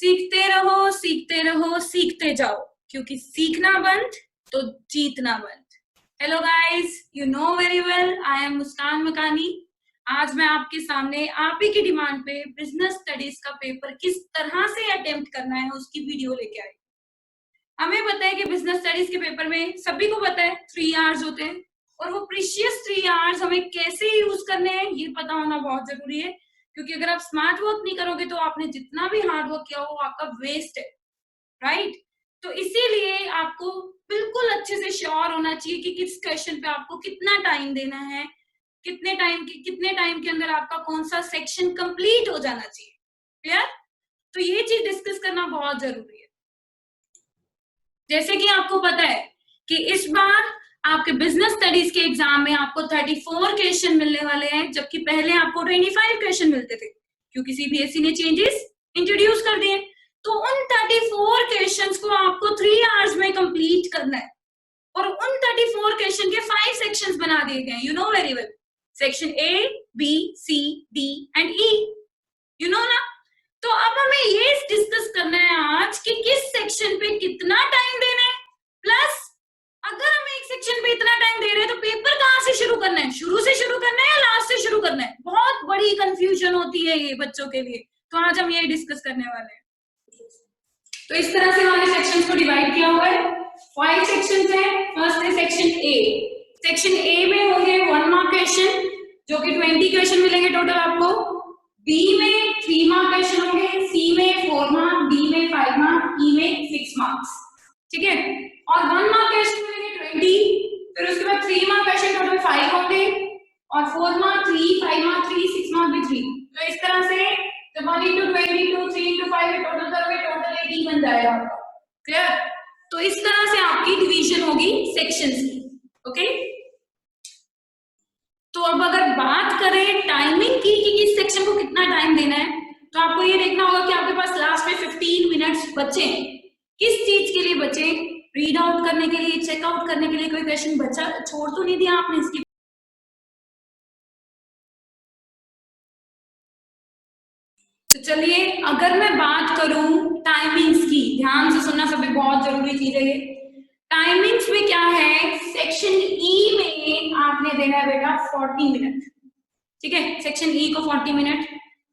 सीखते रहो, सीखते जाओ, क्योंकि सीखना बंद तो जीतना बंद। Hello guys, you know very well I am Muskan Makani. आज मैं आपके सामने आप ही की डिमांड पे बिजनेस स्टडीज का पेपर किस तरह से अटेम्प्ट करना है उसकी वीडियो लेके आई। हमें पता है कि बिजनेस स्टडीज के पेपर में सभी को पता है 3 आवर्स होते हैं, और वो प्रीशियस 3 आवर्स हमें कैसे यूज करने हैं ये पता होना बहुत जरूरी है। क्योंकि अगर आप स्मार्ट वर्क नहीं करोगे तो आपने जितना भी हार्ड वर्क किया वो आपका वेस्ट है, राइट। तो इसीलिए आपको बिल्कुल अच्छे से श्योर होना चाहिए कि किस क्वेश्चन पे आपको कितना टाइम देना है, कितने टाइम के अंदर आपका कौन सा सेक्शन कंप्लीट हो जाना चाहिए। क्लियर? तो ये चीज डिस्कस करना बहुत जरूरी है। जैसे कि आपको पता है कि इस बार आपके बिजनेस स्टडीज के एग्जाम में आपको 34 क्वेश्चन मिलने वाले हैं, जबकि पहले आपको 25 क्वेश्चन मिलते थे, क्योंकि सीबीएसई ने चेंजेस इंट्रोड्यूस कर दिए। तो उन 34 क्वेश्चंस को आपको 3 आवर्स में कंप्लीट करना है, और उन 34 क्वेश्चन के 5 सेक्शंस बना दिए गए, you know very well. Section A, B, C, D and E, you know ना। तो अब हमें ये डिस्कस करना है आज कि किस सेक्शन पे कितना टाइम देना है, प्लस अगर हम एक सेक्शन पे इतना टाइम दे रहे हैं तो पेपर कहाँ से शुरू करना है, शुरू से शुरू करना है या लास्ट से शुरू करना है। बहुत बड़ी कंफ्यूजन होती है ये बच्चों के लिए, तो आज हम ये डिस्कस करने वाले हैं। तो इस तरह से हमारे सेक्शंस को डिवाइड किया हुआ है, 5 सेक्शंस हैं। फर्स्ट है सेक्शन ए। सेक्शन ए में होंगे 1 मार्क क्वेश्चन, जो कि 20 क्वेश्चन मिलेंगे टोटल आपको। बी में 3 मार्क क्वेश्चन होंगे, सी में 4 मार्क, डी में 5 मार्क, ई में 6 मार्क्स, ठीक है। और 1 मार्क क्वेश्चन मिलेंगे 20, फिर उसके बाद 3 मार्क क्वेश्चन टोटल 5 होंगे, और 4 मार्क 3, 5 मार्क 3, 6 मार्क भी 3। तो इस तरह से जब 1 into 22, 3 into 5 टोटल करोगे, टोटल 18 बन जाएगा आपका। क्लियर? तो इस तरह से आपकी डिवीजन होगी सेक्शंस की, ओके। तो अब अगर बात करें टाइमिंग की कि किस सेक्शन को कितना टाइम देना है, तो आपको ये देखना होगा कि आपके पास लास्ट में 15 मिनट्स बचे। किस चीज के लिए बचे? रीड आउट करने के लिए, चेकआउट करने के लिए। कोई क्वेश्चन बचा छोड़ तो नहीं दिया आपने इसकी? तो चलिए, अगर मैं बात करूं टाइमिंग्स की, ध्यान से सुनना सभी, बहुत जरूरी चीज है ये। टाइमिंग्स में क्या है, सेक्शन ई में आपने देना है बेटा 40 मिनट, ठीक है। सेक्शन ई को 40 मिनट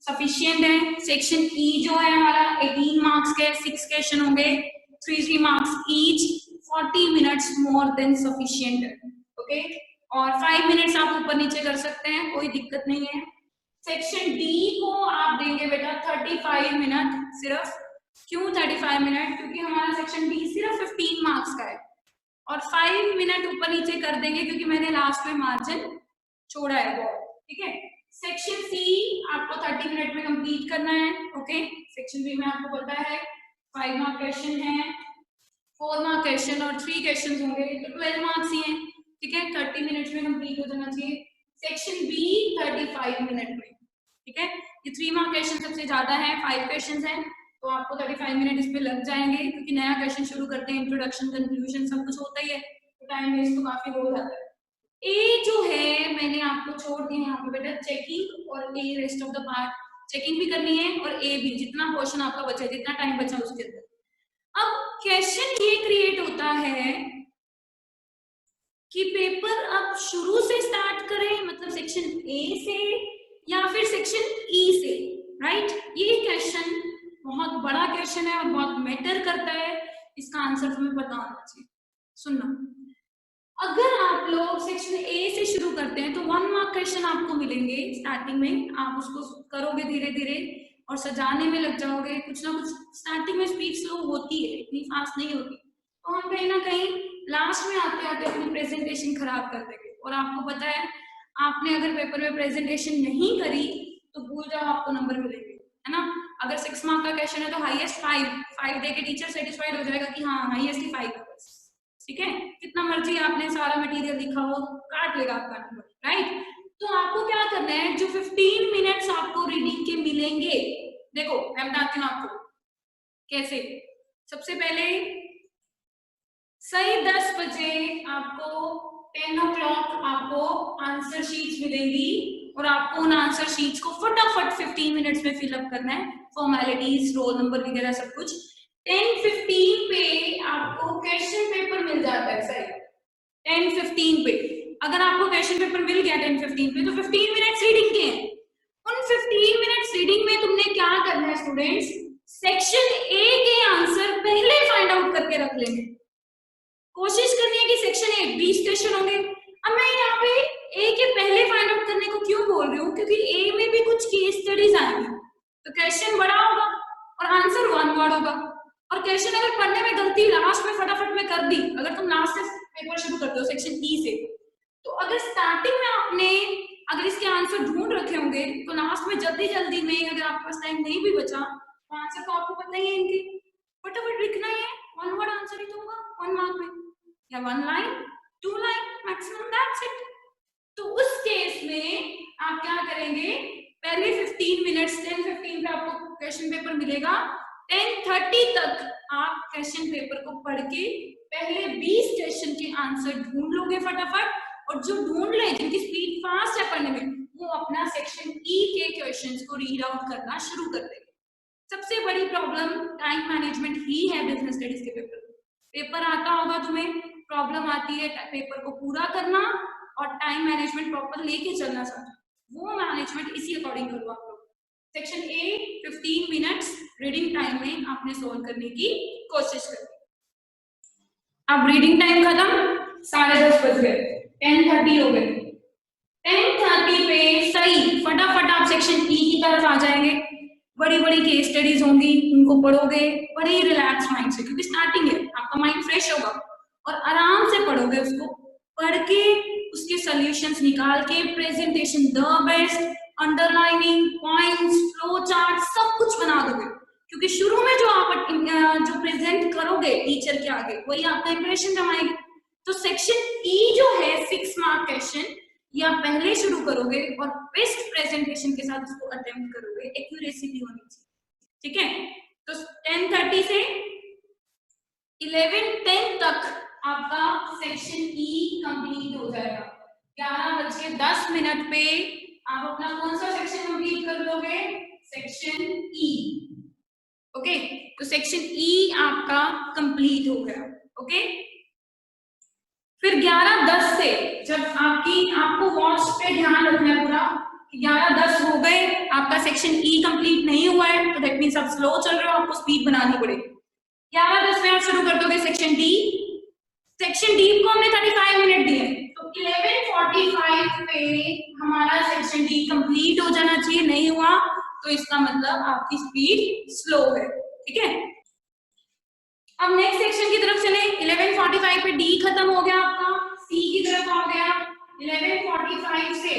सफिशियंट है। सेक्शन ई जो है हमारा 18 मार्क्स के 6 क्वेश्चन होंगे, 3 marks each, 40 minutes more than sufficient है, ओके। और 5 मिनट्स आप ऊपर नीचे कर सकते हैं, कोई दिक्कत नहीं है। सेक्शन डी को आप देंगे बेटा 35 मिनट सिर्फ। क्यों 35 मिनट? क्योंकि हमारा सेक्शन डी सिर्फ 15 मार्क्स का है, और 5 मिनट ऊपर नीचे कर देंगे क्योंकि मैंने लास्ट में मार्जिन छोड़ा है बहुत, ठीक है। सेक्शन सी आपको 30 मिनट में कंप्लीट करना है, ओके। सेक्शन बी में आपको पता है 5 मार्क क्वेश्चन है, 4 मार्क क्वेश्चन और 3 क्वेश्चन होंगे, तो 12 मार्क्स ही हैं, ठीक है। 30 मिनट्स में कंप्लीट हो जाना चाहिए। सेक्शन बी 35 मिनट में, ठीक है। ये 3 मार्क क्वेश्चन सबसे ज्यादा है, 5 क्वेश्चन है, तो आपको 35 मिनट इसमें लग जाएंगे, क्योंकि नया क्वेश्चन शुरू करते हैं, इंट्रोडक्शन, कंक्लूजन सब कुछ होता ही है, तो टाइम वेस्ट तो काफी हो जाता है। ए जो है मैंने आपको छोड़ दिया यहाँ पे बेटा चेकिंग, और a rest of the part. Checking भी करनी है और ए भी, जितना पोर्शन आपका बचा, जितना टाइम बचा उसके अंदर। अब क्वेश्चन ये क्रिएट होता है कि पेपर अब शुरू से स्टार्ट करें, मतलब सेक्शन ए से या फिर सेक्शन ई से, राइट। ये क्वेश्चन बहुत बड़ा क्वेश्चन है और बहुत मैटर करता है, इसका आंसर तुम्हें पता होना चाहिए। सुनना, अगर आप लोग सेक्शन ए से शुरू करते हैं तो 1 मार्क क्वेश्चन आपको मिलेंगे स्टार्टिंग में, आप उसको करोगे धीरे धीरे और सजाने में लग जाओगे, कुछ ना कुछ। स्टार्टिंग में स्पीड स्लो होती है, इतनी फास्ट नहीं होती, तो हम कहीं ना कहीं लास्ट में आते आते अपनी प्रेजेंटेशन खराब कर देंगे। और आपको पता है, आपने अगर पेपर में प्रेजेंटेशन नहीं करी तो भूल जाओ आपको नंबर मिलेंगे, है ना। अगर 6 मार्क का क्वेश्चन है तो हाईएस्ट 5 दे के टीचर सेटिस्फाइड हो जाएगा कि हाँ हाईएस्ट ही 5 है, ठीक है। कितना मर्जी आपने सारा मटेरियल लिखा हो, काट लेगा आपका नंबर, राइट। तो आपको क्या करना है, जो 15 मिनट्स आपको रीडिंग के मिलेंगे, देखो मैं बताती हूँ आपको कैसे। सबसे पहले सही 10 बजे आपको 10 o'clock आपको आंसर शीट्स मिलेंगी, और आपको उन आंसर शीट्स को फटाफट 15 मिनट्स में फिलअप करना है, फॉर्मेलिटीज, रोल नंबर वगैरह सब कुछ। 10:15 पे आपको क्वेश्चन पेपर मिल जाता है। सही, 10:15 पे अगर आपको क्वेश्चन पेपर मिल गया 10:15 पे, तो 15 मिनट्स रीडिंग के हैं। उन 15 मिनट्स रीडिंग में तुमने क्या करना है स्टूडेंट्स, सेक्शन ए के आंसर पहले फाइंड आउट करके रख लेंगे। कोशिश करनी है कि सेक्शन ए 20 क्वेश्चन होंगे। अब मैं यहाँ पे ए के पहले फाइंड आउट करने को क्यों बोल रही हूँ, क्योंकि ए में भी कुछ केस स्टडीज आएंगे, तो क्वेश्चन बड़ा होगा और आंसर 1 वर्ड होगा। और क्वेश्चन अगर पढ़ने में गलती लास्ट में फटाफट में कर दी, अगर तुम लास्ट से पेपर शुरू करते हो सेक्शन ई से, तो अगर स्टार्टिंग में आपने अगर इसके आंसर ढूंढ रखे होंगे, तो लास्ट में जल्दी जल्दी में अगर आपके पास टाइम नहीं भी बचा, तो आंसर तो आपको पता ही है इनके, फटाफट लिखना ही है। 1 वर्ड आंसर ही तो होगा 1 मार्क में, या 1 line 2 line maximum, that's it. तो उस केस में आप क्या करेंगे, पहले 15 मिनट्स 10:15 पे आपको क्वेश्चन पेपर मिलेगा, 10:30 तक आप क्वेश्चन पेपर को पढ़ के पहले 20 क्वेश्चन के आंसर ढूंढ लोगे फटाफट, और जो ढूंढ ले जिनकी स्पीड फास्ट है पढ़ने में, वो अपना सेक्शन ई के क्वेश्चंस को रीड आउट करना शुरू कर देंगे। सबसे बड़ी प्रॉब्लम टाइम मैनेजमेंट ही है बिजनेस स्टडीज के पेपर। पेपर आता होगा तुम्हें, प्रॉब्लम आती है पेपर को पूरा करना और टाइम मैनेजमेंट प्रॉपर लेके चलना साथ, वो मैनेजमेंट इसी अकॉर्डिंग करो आप लोग। Section A 15 minutes reading time में आपने सोल्व करने की कोशिश करें। अब रीडिंग टाइम खत्म, 10:30 बज गए, 10:30 हो गए। 10:30 पे सही फटाफट आप सेक्शन ई की तरफ आ जाएंगे। बड़ी बड़ी केस स्टडीज होंगी, उनको पढ़ोगे बड़े ही रिलैक्स माइंड से, क्योंकि स्टार्टिंग है, आपका माइंड फ्रेश होगा और आराम से पढ़ोगे। उसको पढ़ के उसके सॉल्यूशंस निकाल के presentation the best, underlining, points, flow chart सब कुछ बना दोगे, क्योंकि शुरू में जो आप जो प्रेजेंट करोगे टीचर के आगे, वही आपका इंप्रेशन जमाएगी। तो सेक्शन ई जो है 6 मार्क क्वेश्चन, या पहले शुरू करोगे और बेस्ट प्रेजेंटेशन के साथ उसको अटेम्प्ट करोगे, एक्यूरेसी भी होनी चाहिए, ठीक है। तो 10:30 से 11:10 तक आपका सेक्शन ई कंप्लीट हो जाएगा। 11:10 पे आप अपना कौन सा सेक्शन कंप्लीट कर लोगे, सेक्शन ई। ओके, तो सेक्शन ई आपका कंप्लीट हो गया। ओके, फिर 11:10 से जब आपको वॉच पे ध्यान रखना है पूरा, 11:10 हो गए, आपका सेक्शन ई कंप्लीट नहीं हुआ है, तो दैट मींस आप स्लो चल रहे हो, आपको स्पीड बनानी पड़ेगी। 11:10 में आप शुरू कर दोगे सेक्शन डी। सेक्शन डी को हमने 35 मिनट दिए, तो 11:45 पे हमारा सेक्शन डी कंप्लीट हो जाना चाहिए। नहीं हुआ तो इसका मतलब आपकी स्पीड स्लो है, ठीक है। अब नेक्स्ट सेक्शन की तरफ चले। 11:45 पे डी खत्म हो गया, आपका सी की तरफ आ गया। 11:45 से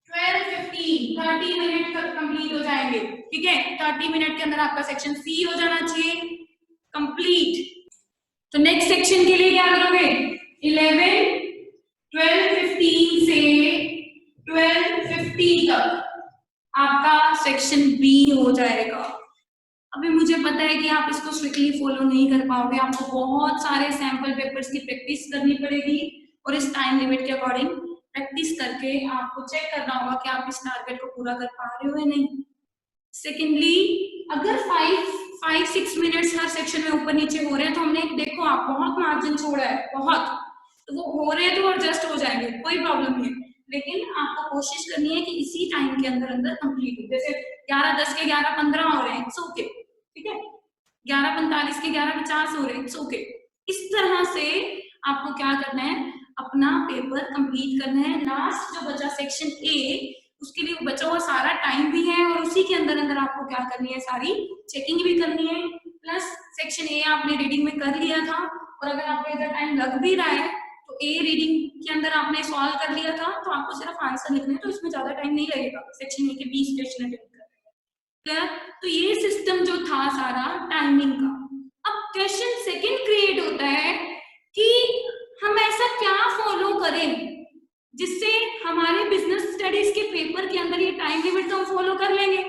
12:15 30 मिनट तक कंप्लीट हो जाएंगे, ठीक है। 30 मिनट के अंदर आपका सेक्शन सी हो जाना चाहिए कंप्लीट। तो नेक्स्ट सेक्शन के लिए क्या करोगे, 12:15 से 12:50 तक आपका सेक्शन बी हो जाएगा। अभी मुझे पता है कि आप इसको स्ट्रिक्टली फॉलो नहीं कर पाओगे, आपको बहुत सारे सैंपल पेपर्स की प्रैक्टिस करनी पड़ेगी, और इस टाइम लिमिट के अकॉर्डिंग प्रैक्टिस करके आपको चेक करना होगा कि आप इस टारगेट को पूरा कर पा रहे हो या नहीं। सेकेंडली, अगर 5-6 मिनट्स हर सेक्शन में ऊपर नीचे हो रहे हैं, तो हमने देखो आप बहुत मार्जिन छोड़ा है, बहुत, तो वो हो रहे हैं तो एडजस्ट हो जाएंगे, कोई प्रॉब्लम नहीं है। लेकिन आपको कोशिश करनी है कि इसी टाइम के अंदर अंदर कंप्लीट हो। जैसे 11:10 के 11:15 हो रहे हैं, इट्स ओके, ठीक है। 11:45 के 11:50 हो रहे हैं, इट्स ओके। इस तरह से आपको क्या करना है, अपना पेपर कंप्लीट करना है। लास्ट जो बचा सेक्शन ए, उसके लिए बचा हुआ सारा टाइम भी है, और उसी के अंदर अंदर आपको क्या करनी है, सारी चेकिंग भी करनी है। प्लस सेक्शन ए आपने रीडिंग में कर लिया था, और अगर आपको इधर टाइम लग भी रहा है तो ए रीडिंग के अंदर आपने सॉल्व कर लिया था, तो आपको सिर्फ आंसर लिखना है, तो इसमें ज्यादा टाइम नहीं लगेगा सेक्शन ए के 20 क्वेश्चन अटेम्प्ट करने में। तो ये सिस्टम जो था सारा टाइमिंग का। अब क्वेश्चन सेकंड क्रिएट होता है कि हम ऐसा क्या फॉलो करें जिससे हमारे बिजनेस स्टडीज के पेपर के अंदर ये टाइम लिमिट तो हम फॉलो कर लेंगे,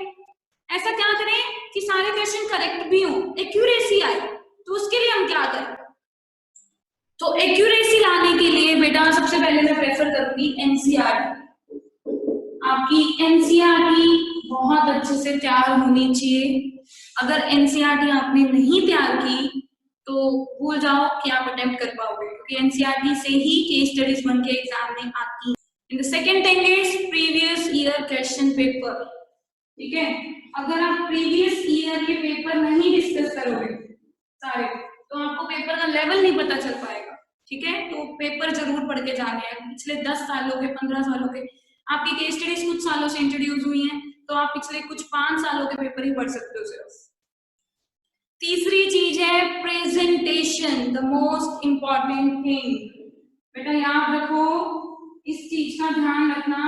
ऐसा क्या करें कि सारे क्वेश्चन करेक्ट भी हो, एक्यूरेसी आए। तो उसके लिए हम क्या करें, तो एक्यूरेसी लाने के लिए बेटा सबसे पहले मैं प्रेफर करूंगी एनसीईआरटी। आपकी एनसीईआरटी बहुत अच्छे से तैयार होनी चाहिए। अगर एनसीईआरटी आपने नहीं तैयार की तो भूल जाओ कि आप अटेम्प्ट कर पाओगे, क्योंकि एनसीईआरटी से ही केस स्टडीज बन के एग्जाम में आती है। In the second thing is previous year question paper. ठीक है, अगर आप प्रीवियस ईयर के पेपर नहीं डिस्कस करोगे सारे, तो आपको पेपर का लेवल नहीं पता चल पाएगा। ठीक है, तो पेपर जरूर पढ़ के जाने हैं। पिछले 10 सालों के, 15 सालों के, आपकी केस स्टडीज कुछ सालों से इंट्रोड्यूस हुई हैं, तो आप पिछले कुछ 5 सालों के पेपर ही पढ़ सकते हो सिर्फ। तीसरी चीज है presentation, the most important thing. बेटा याद रखो, इस चीज का ध्यान रखना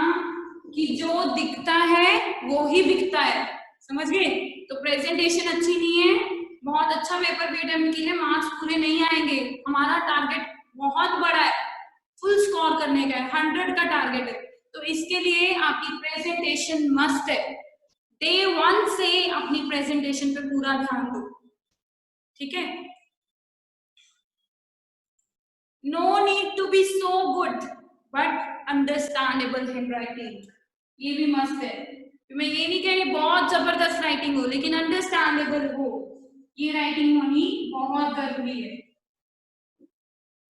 कि जो दिखता है वो ही बिकता है, समझ गए? तो प्रेजेंटेशन अच्छी नहीं है, बहुत अच्छा पेपर भी अटेम्प्ट के लिए मार्क्स पूरे नहीं आएंगे। हमारा टारगेट बहुत बड़ा है, फुल स्कोर करने का है, 100 का टारगेट है। तो इसके लिए आपकी प्रेजेंटेशन मस्ट है। डे 1 से अपनी प्रेजेंटेशन पे पूरा ध्यान दो। ठीक है, no need to be so good but understandable handwriting, ये भी मस्त है। मैं ये नहीं कह रही बहुत जबरदस्त राइटिंग हो, लेकिन अंडरस्टैंडेबल हो, ये राइटिंग होनी बहुत जरूरी है।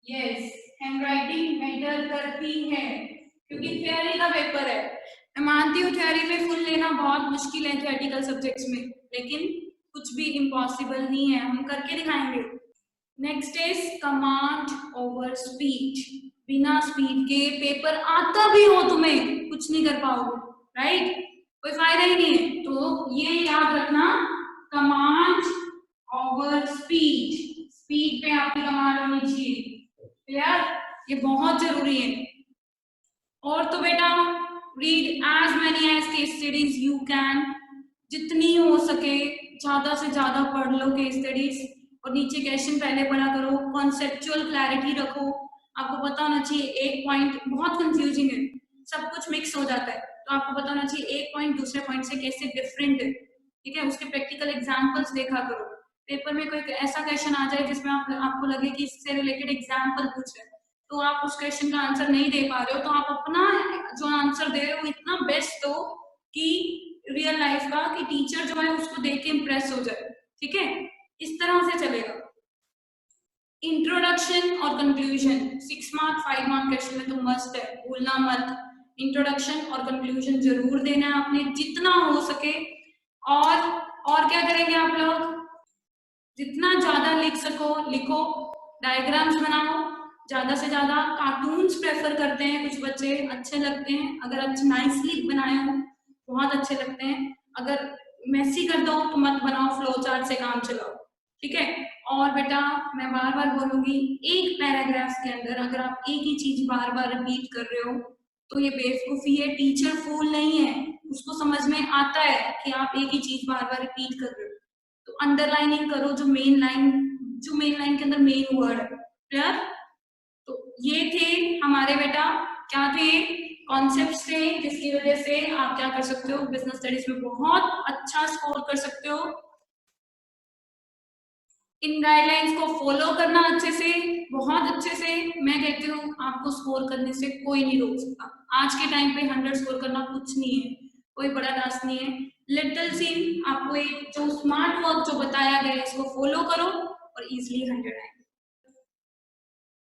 यस, हैंडराइटिंग मैटर करती है, क्योंकि थ्योरी का पेपर है। मैं मानती हूँ थ्योरी में फुल लेना बहुत मुश्किल है थ्योरेटिकल सब्जेक्ट्स में, लेकिन कुछ भी इम्पॉसिबल नहीं है, हम करके दिखाएंगे। Next is command over speech. बिना स्पीड के पेपर आता भी हो तुम्हें, कुछ नहीं कर पाओगे, राइट? कोई फायदा ही नहीं है। तो ये याद रखना, कमांड ओवर स्पीड, स्पीड पे आपकी कमांड होनी चाहिए। क्लियर? ये बहुत जरूरी है। और तो बेटा read as many as case studies you can, जितनी हो सके ज्यादा से ज्यादा पढ़ लो केस स्टडीज, और नीचे क्वेश्चन पहले पढ़ा करो, कॉन्सेप्चुअल क्लैरिटी रखो। आपको पता होना चाहिए एक पॉइंट बहुत कंफ्यूजिंग है, सब कुछ मिक्स हो जाता है, तो आपको पता होना चाहिए एक पॉइंट दूसरे पॉइंट से कैसे डिफरेंट है। ठीक है, उसके प्रैक्टिकल एग्जाम्पल्स देखा करो। पेपर में कोई ऐसा क्वेश्चन आ जाए जिसमें आपको लगे कि इससे रिलेटेड एग्जाम्पल पूछ रहे, तो आप उस क्वेश्चन का आंसर नहीं दे पा रहे हो, तो आप अपना जो आंसर दे रहे हो इतना बेस्ट दो कि रियल लाइफ का, कि टीचर जो है उसको देख के इम्प्रेस हो जाए। ठीक है, इस तरह से चलेगा। इंट्रोडक्शन और कंक्लूजन 6 मार्क 5 मार्क क्वेश्चन में तो मस्ट है, भूलना मत। इंट्रोडक्शन और कंक्लूजन जरूर देना है आपने, जितना हो सके। और क्या करेंगे आप लोग, जितना ज्यादा लिख सको लिखो, डायग्राम्स बनाओ, ज्यादा से ज्यादा कार्टून्स प्रेफर करते हैं कुछ बच्चे, अच्छे लगते हैं, अगर अच्छे नाइसली बनाए हो बहुत अच्छे लगते हैं। अगर मेसी कर दो तो मत बनाओ, फ्लो चार्ट से काम चलाओ। ठीक है, और बेटा मैं बार बार बोलूंगी, एक पैराग्राफ के अंदर अगर आप एक ही चीज बार बार रिपीट कर रहे हो तो ये बेवकूफी है, टीचर फूल नहीं है, उसको समझ में आता है कि आप एक ही चीज बार बार रिपीट कर रहे हो। तो अंडरलाइनिंग करो जो मेन लाइन के अंदर मेन वर्ड है। क्लियर? तो ये थे हमारे बेटा, क्या थे, कॉन्सेप्ट्स थे, जिसकी वजह से आप क्या कर सकते हो, बिजनेस स्टडीज में बहुत अच्छा स्कोर कर सकते हो। इन गाइडलाइंस को फॉलो करना अच्छे से, बहुत अच्छे से। मैं कहती हूँ आपको स्कोर करने से कोई नहीं रोक सकता। आज के टाइम पे 100 स्कोर करना कुछ नहीं है, कोई बड़ा टास्क नहीं है। लिटिल सी आपको एक जो स्मार्ट वर्क जो बताया गया है इसको फॉलो करो और इजिली 100 आएंगे।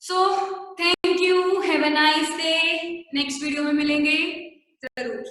So thank you, have a nice day. Next video में मिलेंगे जरूर।